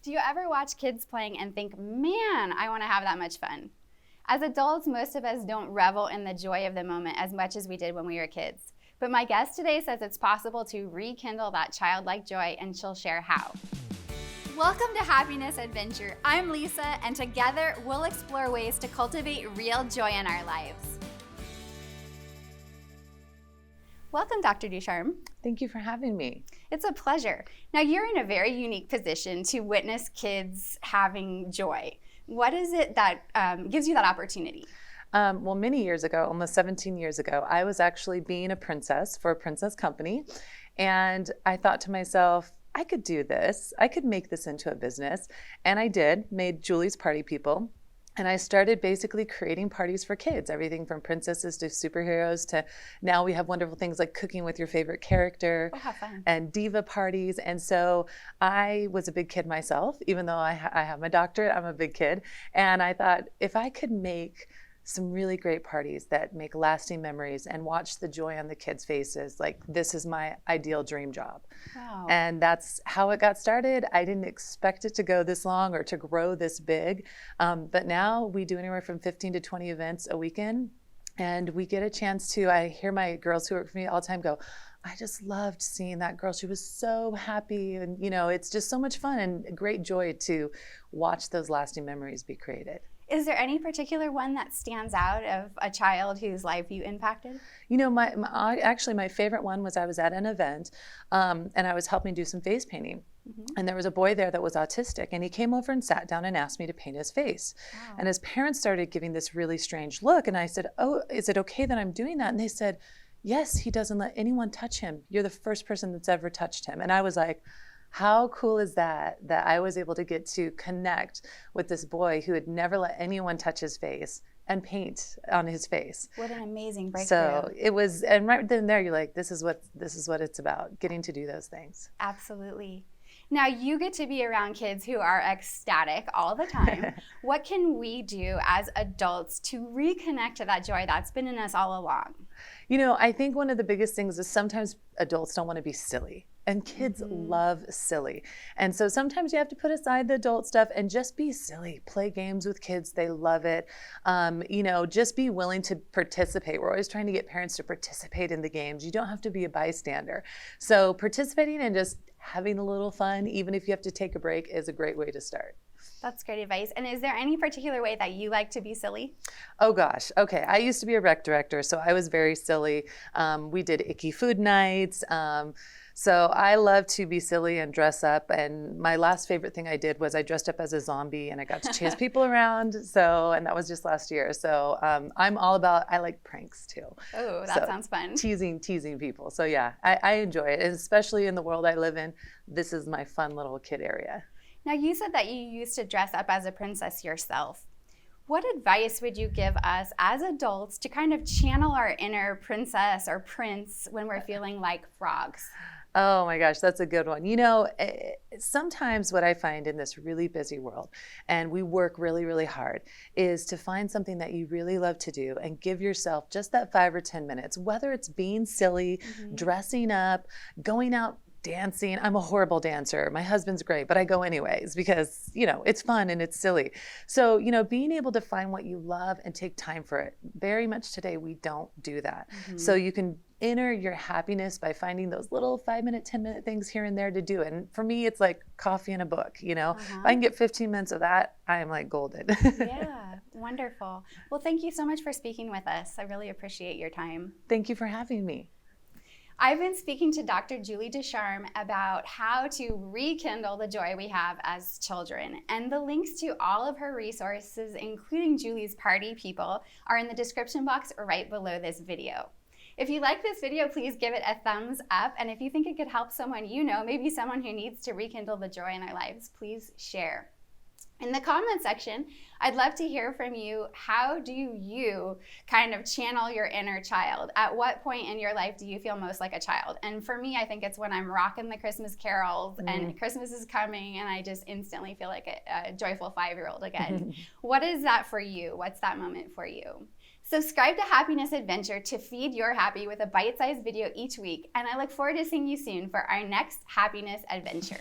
Do you ever watch kids playing and think, man, I want to have that much fun? As adults, most of us don't revel in the joy of the moment as much as we did when we were kids. But my guest today says it's possible to rekindle that childlike joy, and she'll share how. Welcome to Happiness Adventure. I'm Lisa, and together we'll explore ways to cultivate real joy in our lives. Welcome, Dr. Ducharme. Thank you for having me. It's a pleasure. Now, you're in a very unique position to witness kids having joy. What is it that gives you that opportunity? Well, many years ago, almost 17 years ago, I was actually being a princess for a princess company. And I thought to myself, I could do this. I could make this into a business. And I did, made Julie's Party People. And I started basically creating parties for kids, everything from princesses to superheroes to now we have wonderful things like cooking with your favorite character and diva parties. And so I was a big kid myself, even though I have my doctorate, I'm a big kid. And I thought if I could make some really great parties that make lasting memories and watch the joy on the kids' faces, like this is my ideal dream job. Wow. And that's how it got started. I didn't expect it to go this long or to grow this big. But now we do anywhere from 15 to 20 events a weekend. And we get a chance to, I hear my girls who work for me all the time go, I just loved seeing that girl. She was so happy. And, you know, it's just so much fun and great joy to watch those lasting memories be created. Is there any particular one that stands out of a child whose life you impacted? You know, actually my favorite one was I was at an event and I was helping do some face painting. Mm-hmm. And there was a boy there that was autistic, and he came over and sat down and asked me to paint his face. Wow. And his parents started giving this really strange look. And I said, oh, is it okay that I'm doing that? And they said, yes, he doesn't let anyone touch him. You're the first person that's ever touched him. And I was like, how cool is that I was able to get to connect with this boy who had never let anyone touch his face and paint on his face. What an amazing breakthrough. So it was, and right then and there, you're like, this is what it's about, getting to do those things. Absolutely. Now you get to be around kids who are ecstatic all the time. What can we do as adults to reconnect to that joy that's been in us all along? You know, I think one of the biggest things is sometimes adults don't want to be silly. And kids love silly. And so sometimes you have to put aside the adult stuff and just be silly. Play games with kids. They love it. You know, just be willing to participate. We're always trying to get parents to participate in the games. You don't have to be a bystander. So participating and just having a little fun, even if you have to take a break, is a great way to start. That's great advice. And is there any particular way that you like to be silly? Oh gosh, okay. I used to be a rec director, so I was very silly. We did icky food nights. So I love to be silly and dress up. And my last favorite thing I did was I dressed up as a zombie and I got to chase people around. So, and that was just last year. So I'm all about, I like pranks too. Oh, that sounds fun. Teasing people. So yeah, I enjoy it. And especially in the world I live in, this is my fun little kid area. Now you said that you used to dress up as a princess yourself. What advice would you give us as adults to kind of channel our inner princess or prince when we're feeling like frogs? Oh my gosh, that's a good one. You know, sometimes what I find in this really busy world, and we work really, really hard, is to find something that you really love to do and give yourself just that 5 or 10 minutes, whether it's being silly, dressing up, going out dancing. I'm a horrible dancer. My husband's great, but I go anyways because, you know, it's fun and it's silly. So, you know, being able to find what you love and take time for it. Very much today, we don't do that. So you can enter your happiness by finding those little 5-minute, 10-minute things here and there to do. And for me, it's like coffee and a book, you know. If I can get 15 minutes of that, I am like golden. Yeah, wonderful. Well, thank you so much for speaking with us. I really appreciate your time. Thank you for having me. I've been speaking to Dr. Julie Ducharme about how to rekindle the joy we have as children. And the links to all of her resources, including Julie's Party People, are in the description box right below this video. If you like this video, please give it a thumbs up. And if you think it could help someone you know, maybe someone who needs to rekindle the joy in their lives, please share. In the comment section, I'd love to hear from you. How do you kind of channel your inner child? At what point in your life do you feel most like a child? And for me, I think it's when I'm rocking the Christmas carols and Christmas is coming and I just instantly feel like a joyful 5-year-old again. What is that for you? What's that moment for you? Subscribe to Happiness Adventure to feed your happy with a bite-sized video each week. And I look forward to seeing you soon for our next Happiness Adventure.